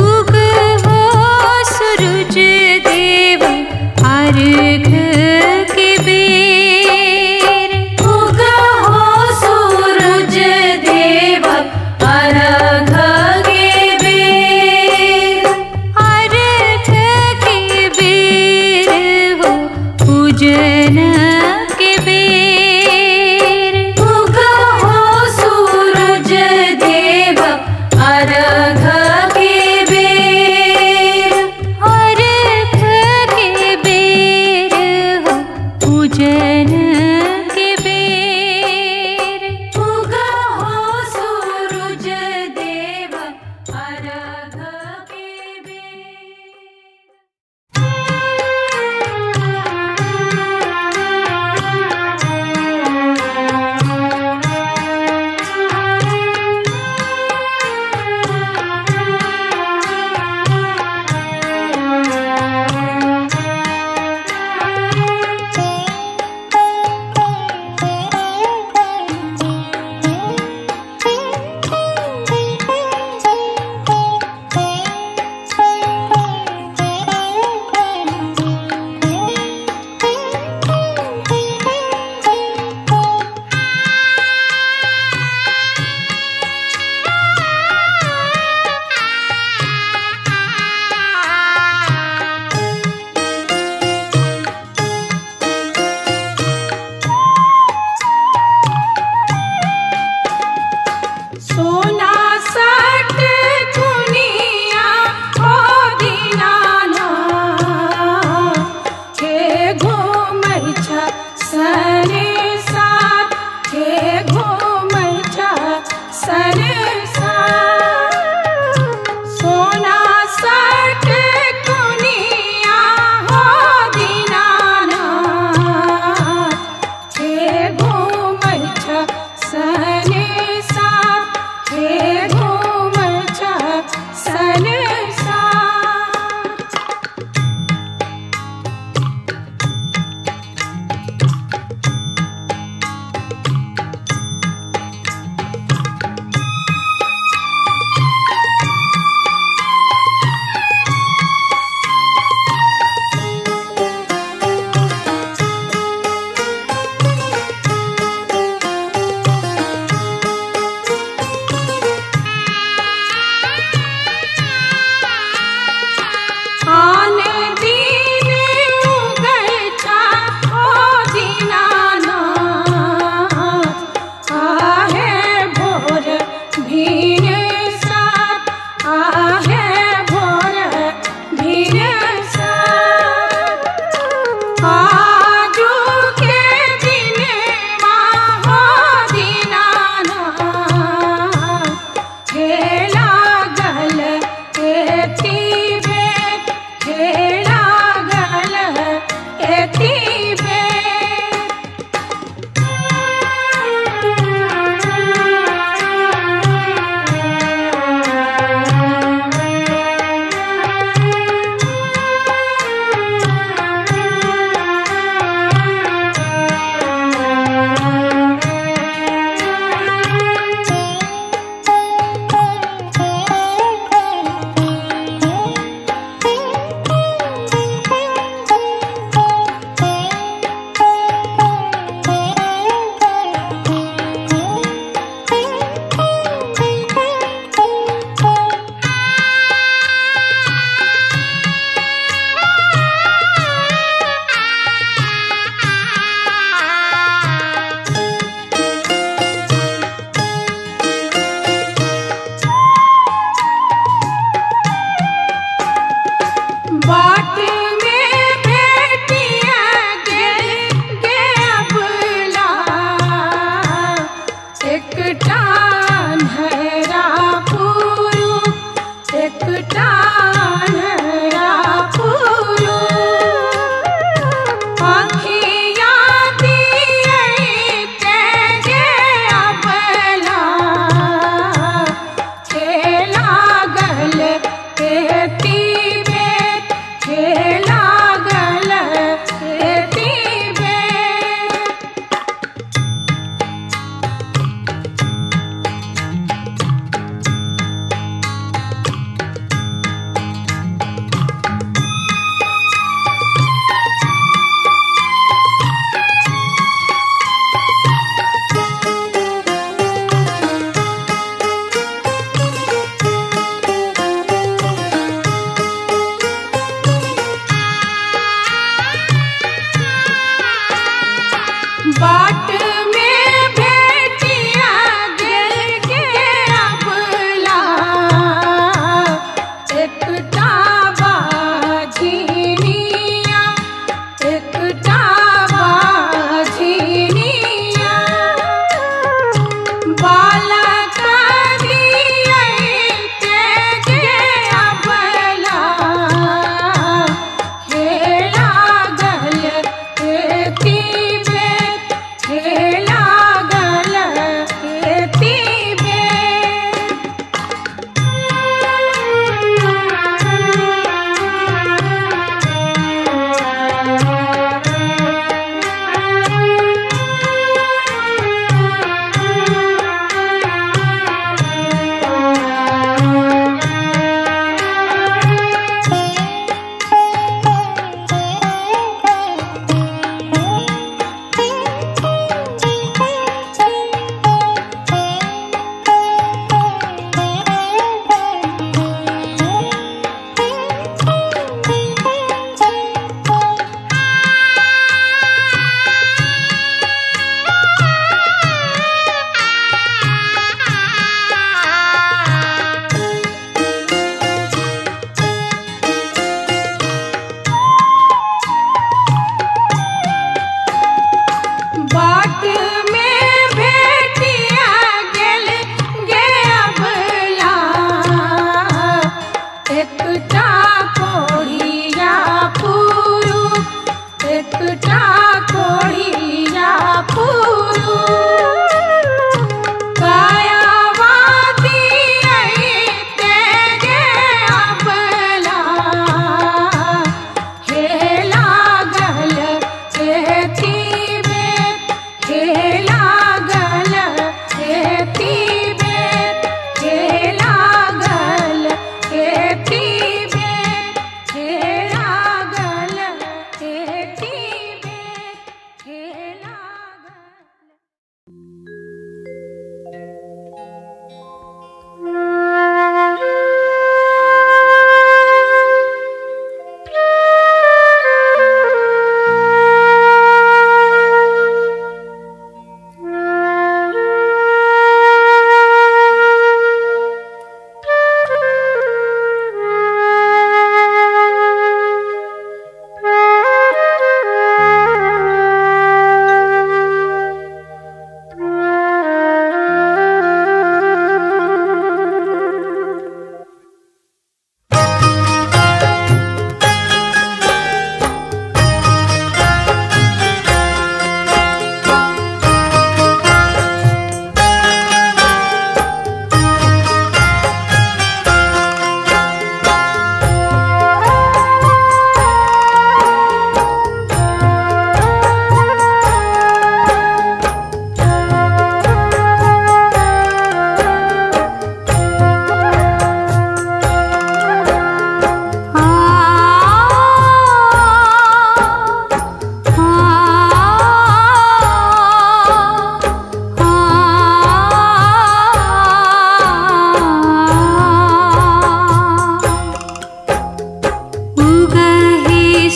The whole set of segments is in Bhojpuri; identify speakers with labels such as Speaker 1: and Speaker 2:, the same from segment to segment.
Speaker 1: उग हो सूरज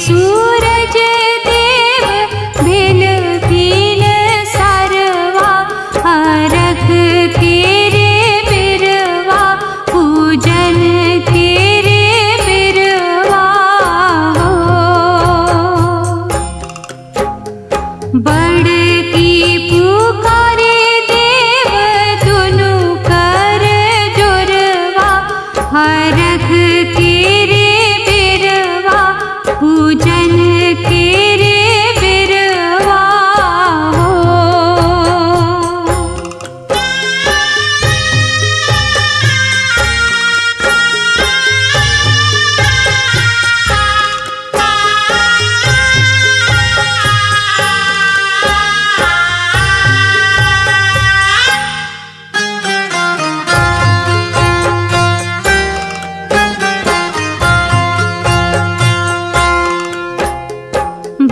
Speaker 1: सूरज देव भिन भिन सरवा अर्घ केरे बिरवा पूजन केरे बिरवा हो। बड़की पुकारे देव दुनु कर जोरवा अर्घ केरे बिरवा पूजन केरे बिरवा हो।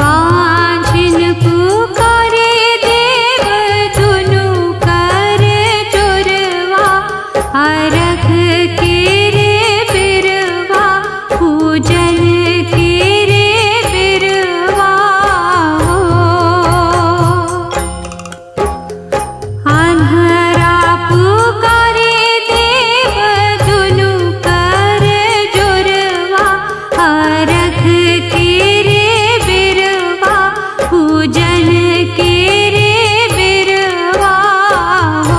Speaker 1: बांझिन पुकारे देव दुनु कर जोरवा अर्घ केरे बिरवा पूजन केरे बिरवा हो। अन्हरा पुकारे देव दुनु कर जोरवा अर्घ केरे बिरवा पूजन केरे बिरवा हो।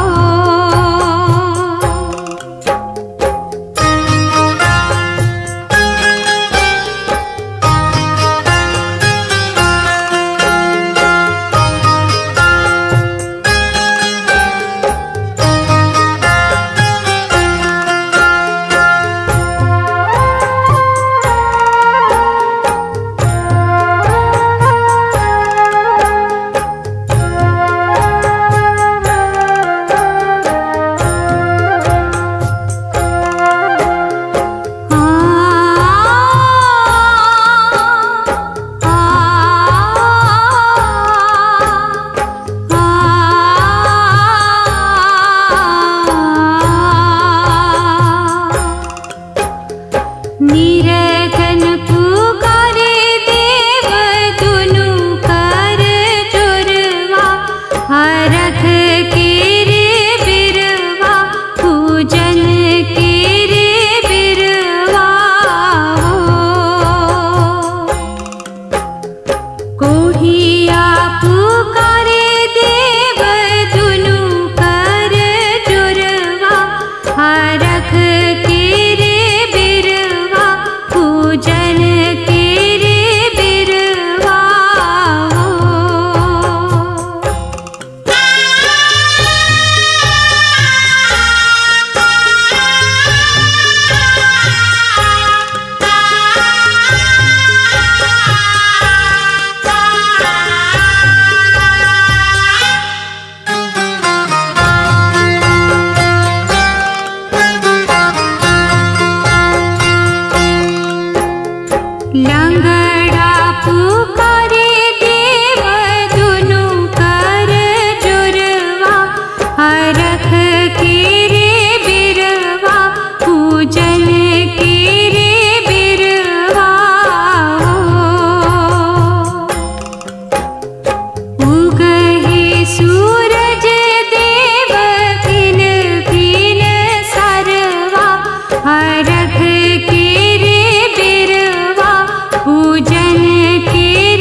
Speaker 1: निरखन पुकारे देव दुनु कर जोरवा अर्घ केरे बिरवा पूजन केरे बिरवा हो। कोढ़िया पुकारे देव दुनु कर जोरवा अर्घ केरे बिरवा पूजन केरे बिरवा हो। लंगड़ा पुकारे देव दुनु कर जोरवा अर्घ केरे बिरवा पूजन केरे बिरवा हो। उगहे सूरज देव भिन भिन सरवा अर्घ केरे बिरवा पूजन केरे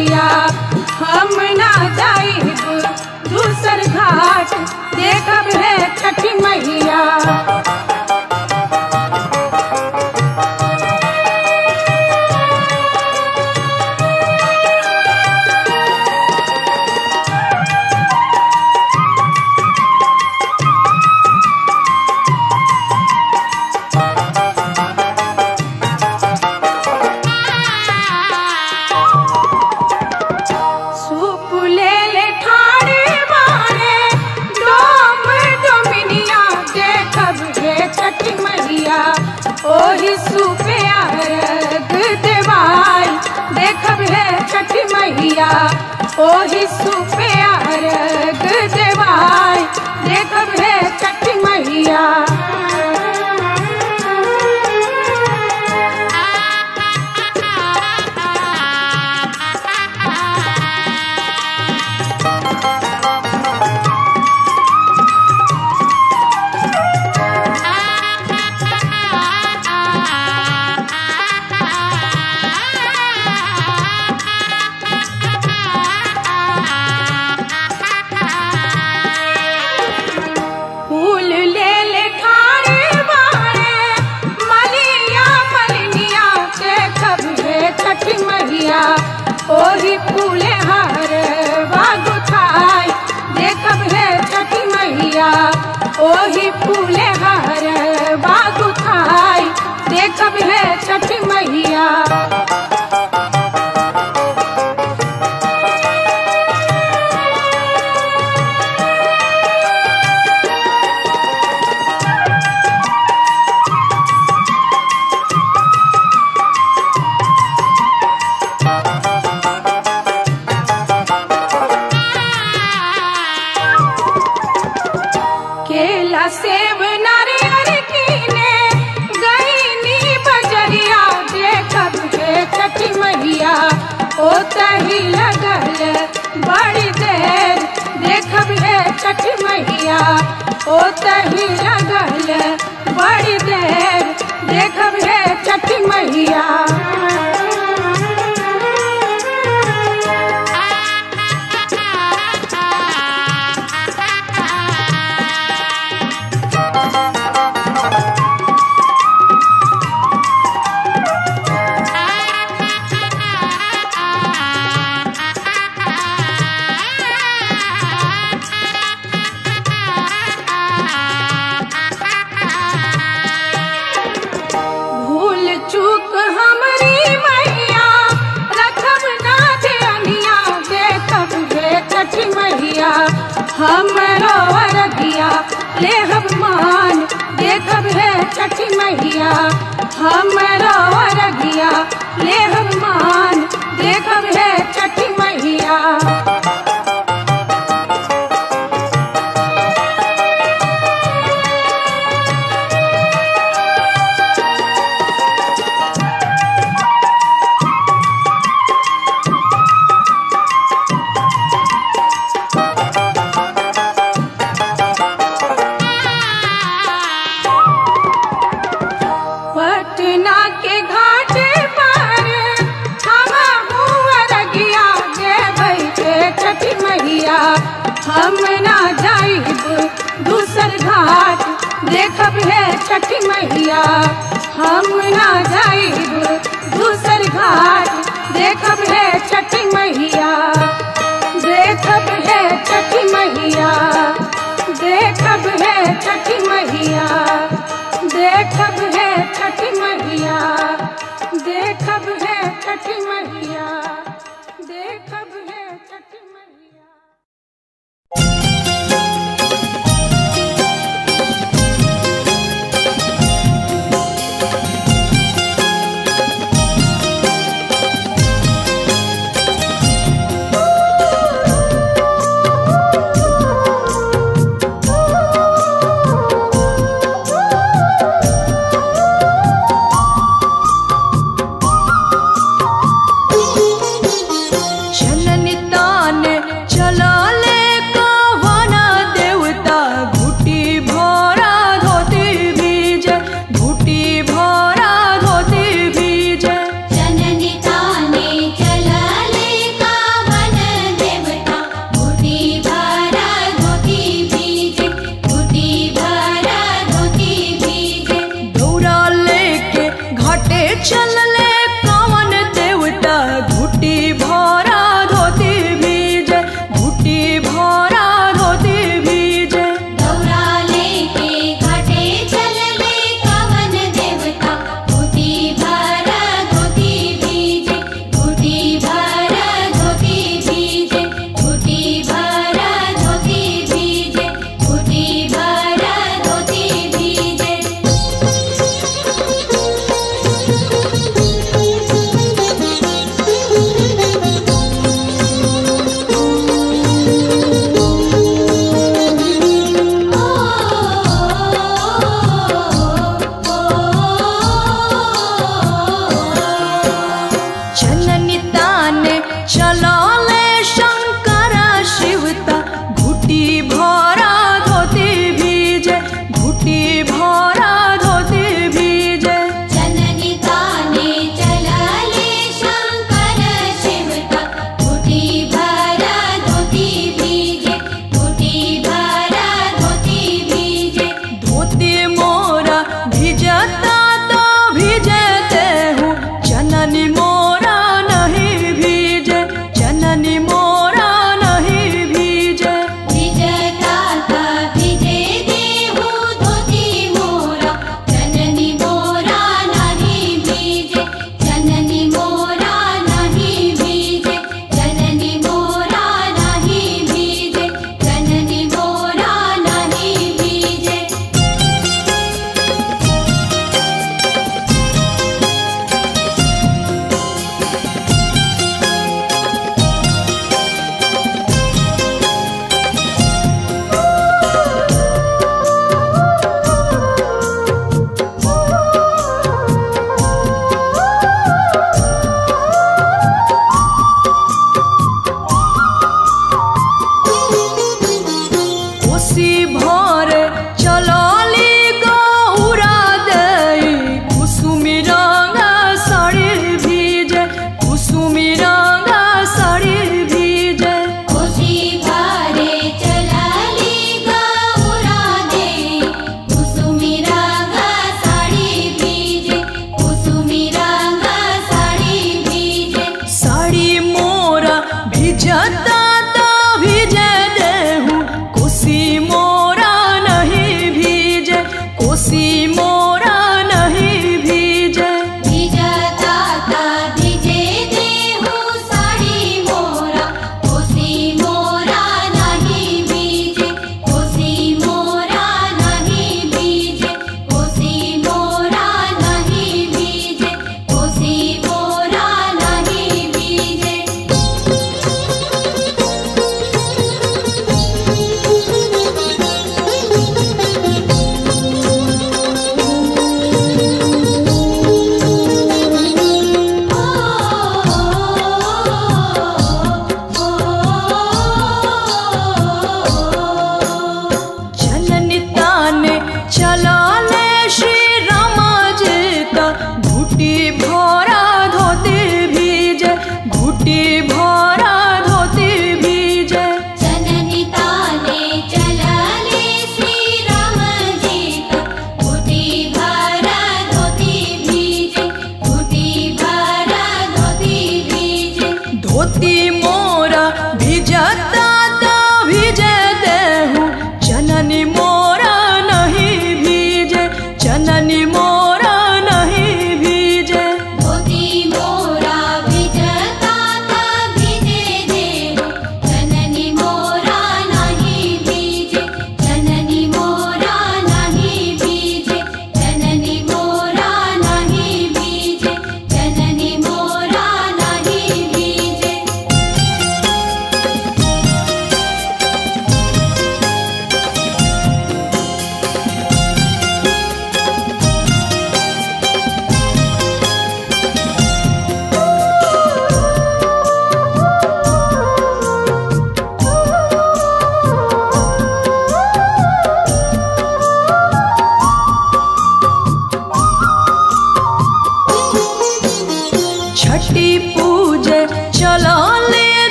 Speaker 2: मैया हम ना जाइब दूसर घाट देखब है छठी मैया। ओही सुपे अर्घ देवाई देखब है छठी मैया। ओही सुपे अर्घ देवाई देखब है छठी मैया। ओही फूले हार बागुथाई देखब है छठी मैया। ओही फूले हार बागुथाई देखब है छठी मैया। केला सेब नारियल कीने गईनी बजरिया देखब है छठी मैया। ओ तही लगल बड़ी देर देखब है छठी मैया। ओ तही लगल बड़ी देर देखब है छठी मैया। हमरो अरगिया लेहब मान देखब है छठी मैया। हमरो अरगिया लेहब मान देखब है छठी मैया। पटना के घाट पर हमहू अरगिया देबै है छठी मैया। हम ना जाइब दूसर घाट देखब है छठी मैया। हम ना जाइब दूसर घाट देखब है छठी मैया। देखब है छठी मैया। देखब है छठी मैया। देखब है छठी मैया। देखब है छठी मैया। देखब है छठी मैया।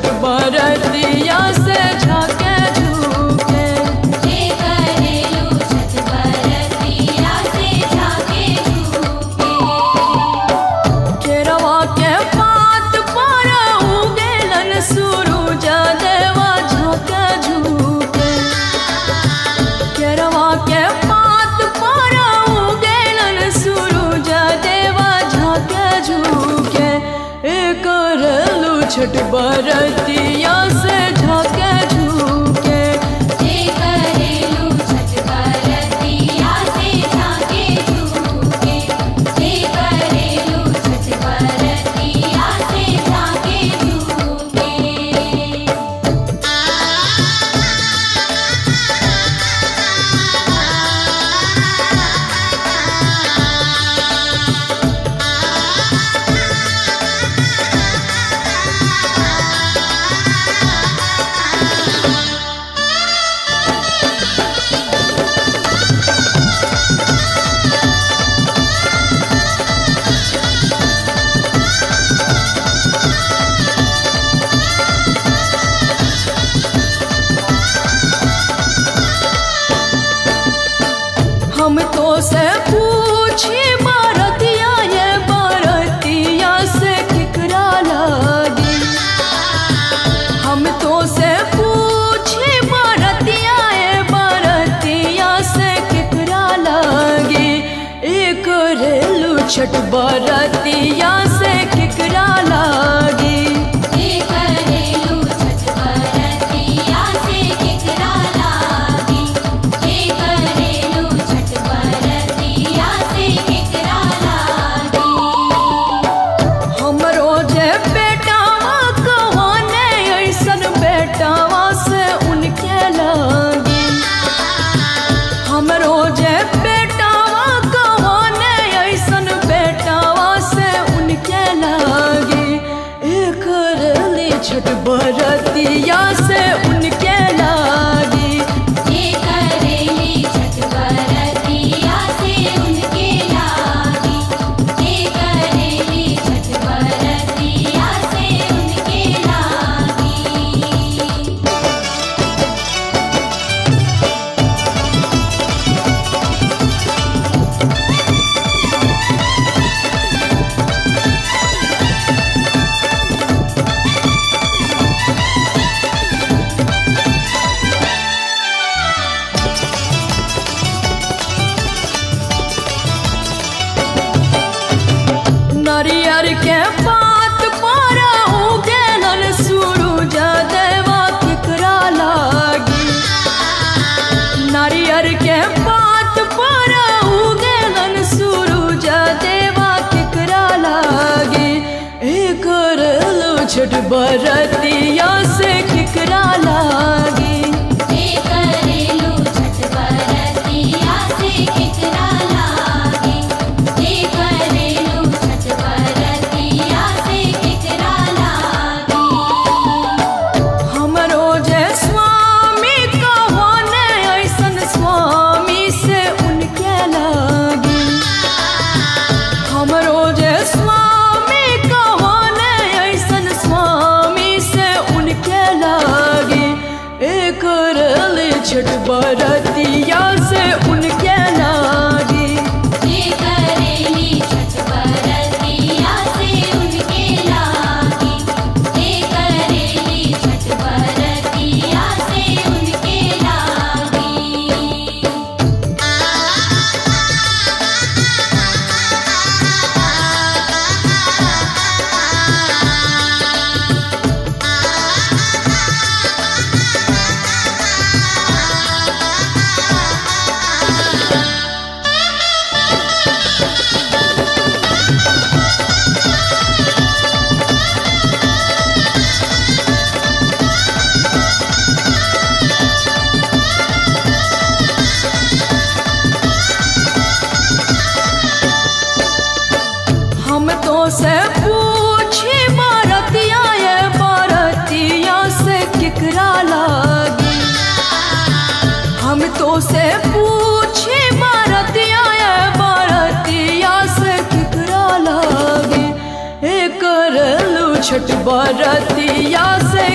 Speaker 3: छठ बरतिया से झाके झूके।
Speaker 1: जे करेलू छठ बरतिया से झाके झूके।
Speaker 3: केरवा के पात पर उगेलन सूरज देवा झाके झूके। केरवा के पात पर उगेलन सूरज देवा झाके झूके। करेलू छठ बरतिया से झाके झूके।
Speaker 1: जे करेलू छठ बरतिया से झाके झूके। जे करेलू छठ बरतिया से झाके झूके।
Speaker 3: हम तो से पूछी बरतिया ये बरतिया से केकरा लागी। हम तो से पूछी बरतिया ये बरतिया से केकरा लागी। करेलू छठ बरतिया से केकरा लागी।
Speaker 1: जे करेलू छठ बरतिया से केकरा लागी। जे करेलू छठ बरतिया से केकरा लागी।
Speaker 3: हमरो जे बेटावा कहाने ऐसन बेटावा से उनके लागी। हमरो जे बेटावा कहाने ऐसन बेटावा से उनके लागी। करेली छठ बरतिया से उनके लागी।
Speaker 1: जे करेली छठ बरतिया से उनके लागी। जे करेली छठ बरतिया से उनके लागी।
Speaker 3: नारियर के पात पर उगेलन सूरज देवा केकरा लागी। नारियर के पात पर उगेलन सूरज देवा केकरा लागी। करेलू छठ बरतिया से केकरा लागी।
Speaker 1: जे करेलू छठ बरतिया से केकरा लागी। जे करेलू छठ बरतिया से केकरा लागी।
Speaker 3: हमरो जे स्वामी कहाने ऐसन स्वामी से उनके लागी। हमरो जे स्वामी कहाने ऐसन स्वामी से उनके लागी। करेली छठ बरतिया से उनके लागी।
Speaker 1: जे करेली छठ बरतिया से उनके लागी। जे करेली छठ बरतिया से उनके लागी।
Speaker 3: हम तो से पूछी बरतिया ये बरतिया से केकरा लागी। हम तो से पूछी बरतिया ये बरतिया से केकरा लागी। करेलू छठ बरतिया से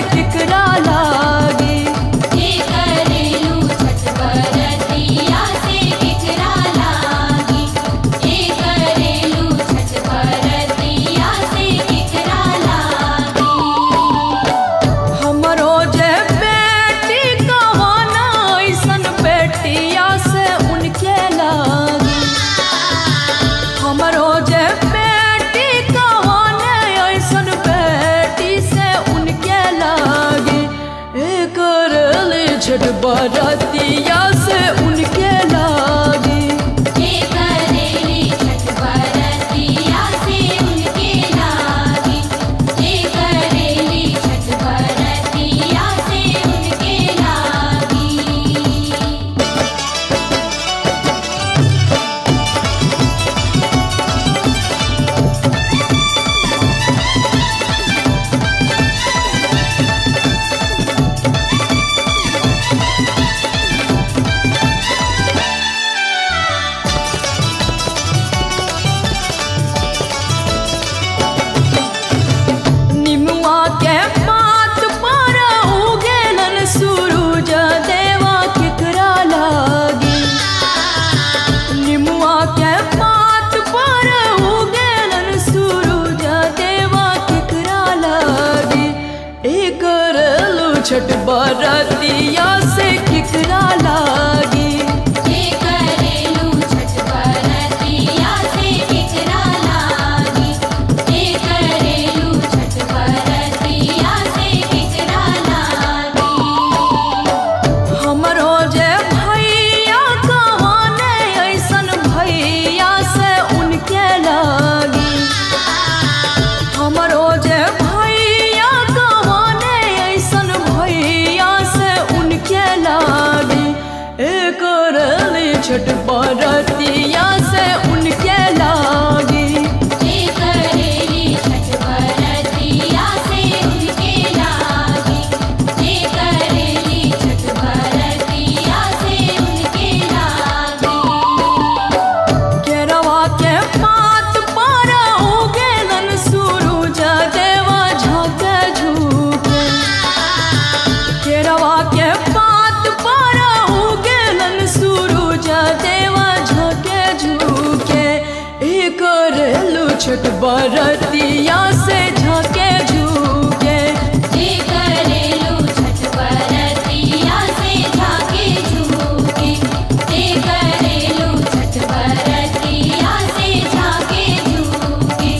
Speaker 3: छठ बरतिया से केकरा लागी।
Speaker 1: जे करेलू छठ बरतिया से केकरा लागी। जे करेलू छठ बरतिया से केकरा लागी।
Speaker 3: हमरो जे भैया कवाने ऐसन भैया से उनके लागी। हमरो जे भैया कवाने ऐसन भैया से उनके लागी। एक रली छठ बरतिया से उनके लागी।
Speaker 1: जे करेली छठ बरतिया से उनके लागी। जे करेली छठ बरतिया से उनके लागी।
Speaker 3: केरवा के पात पर उगेलन सूरज देवा झाँके झुके। केरवा के पात पर उगेलन सूरज देवा झाँके झुके। एक रेलू छठ बरतिया से झाँके झुके।
Speaker 1: जे करेलू छठ बरतिया से झाँके झुके। जे करेलू छठ बरतिया से झाँके झुके।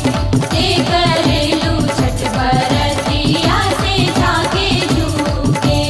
Speaker 1: जे करेलू छठ बरतिया से झाँके झुके।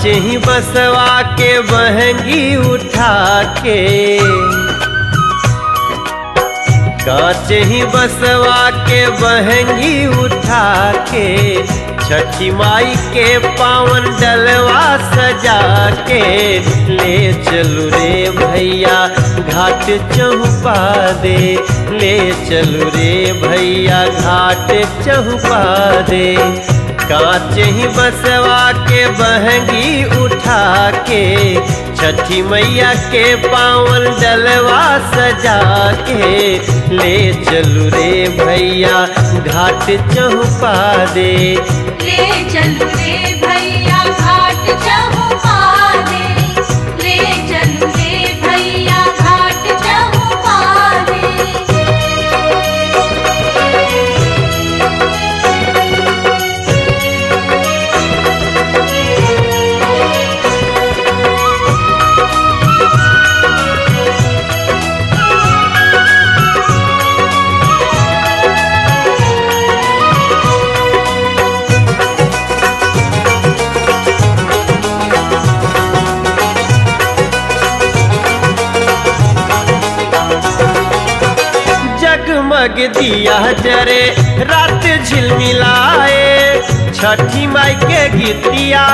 Speaker 4: कांच ही बसवा के बहंगी उठा के, कांच ही बसवा के बहंगी उठा के, छठी माई के पावन डलवा सजा के, ले चलू रे भैया घाट चहुपा दे, ले चलू रे भैया घाट चहुपा दे। कांच ही बसवा के बहंगी उठा के, छठी मैया के पावन डलवा सजा के, ले चलू रे भैया घाट चहुपा दे,
Speaker 1: ले चलू रे भैया घाट चहुपा दे, ले चलू रे भैया घाट चहुपा दे।
Speaker 4: जगमग दिया जरे रात झिलमिलाए, छठी माई के गीतिया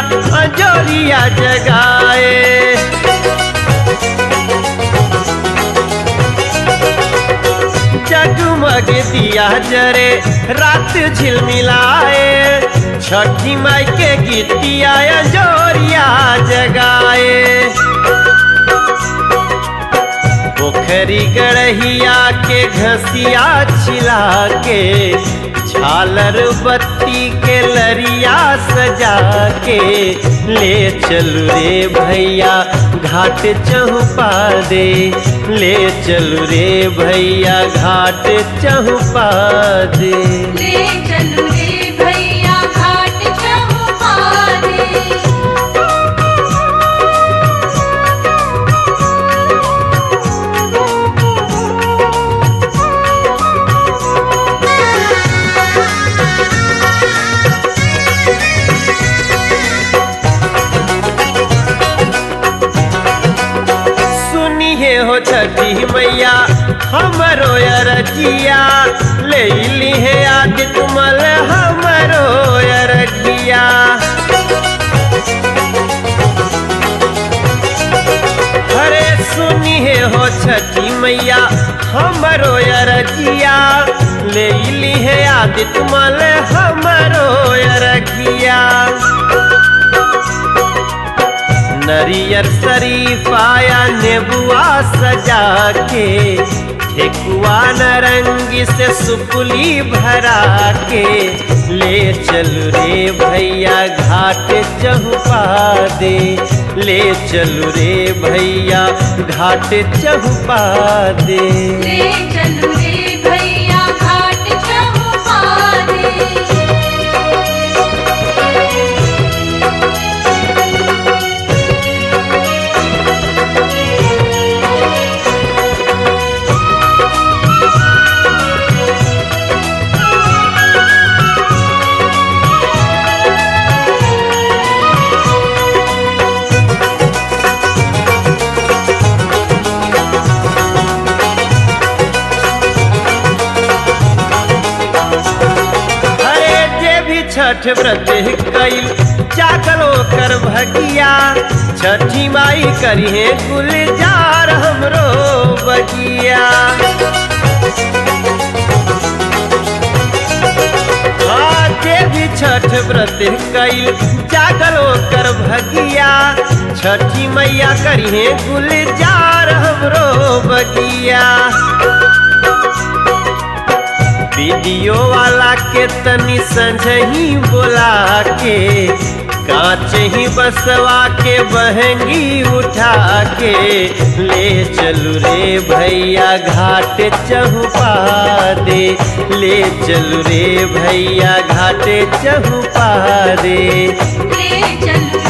Speaker 4: अंजोरिया जगाए। जगमग दिया जरे रात झिलमिलाए, छठी माई के गीतिया अंजोरिया जगाए। पोखरी गड़हिया के घसिया छिला के, झालर बत्ती के लरिया सजा के, ले चलू रे भैया घाट चहुपा दे, ले चलू रे भैया घाट चहुपा दे,
Speaker 1: ले चलू रे भैया घाट चहुपा दे।
Speaker 4: हो छठी मैया हमरो अरजिया, ले ली है आज तुमल हमरो अरजिया। हरे सुनी है हो छठी मैया हमरो अरजिया, ले ली है आज तुमल हमरो अरजिया। नरियर शरीफाया नेबुआ सजा के, ठेकुआ नारंगी से सुपुली भरा के, ले चलू रे भैया घाट चहुपा दे, ले चलू रे भैया घाट चहुपा दे,
Speaker 1: ले चलू रे भैया घाट चहुपा दे।
Speaker 4: छठ व्रत कईल जागलो कर भगिया, छठी माई करिए गुलजार हमरो बगिया। जे भी छठ व्रत कईल जागलो कर भगिया, छठी मैया करिए गुलजार हमरो बगिया। वीडियो वाला के तनी संझही बोला के, कांच ही बसवा के बहंगी उठा के, ले चलू रे भैया घाट चहुपा दे, ले चलू रे भैया घाट चहुपा दे,
Speaker 1: ले चलू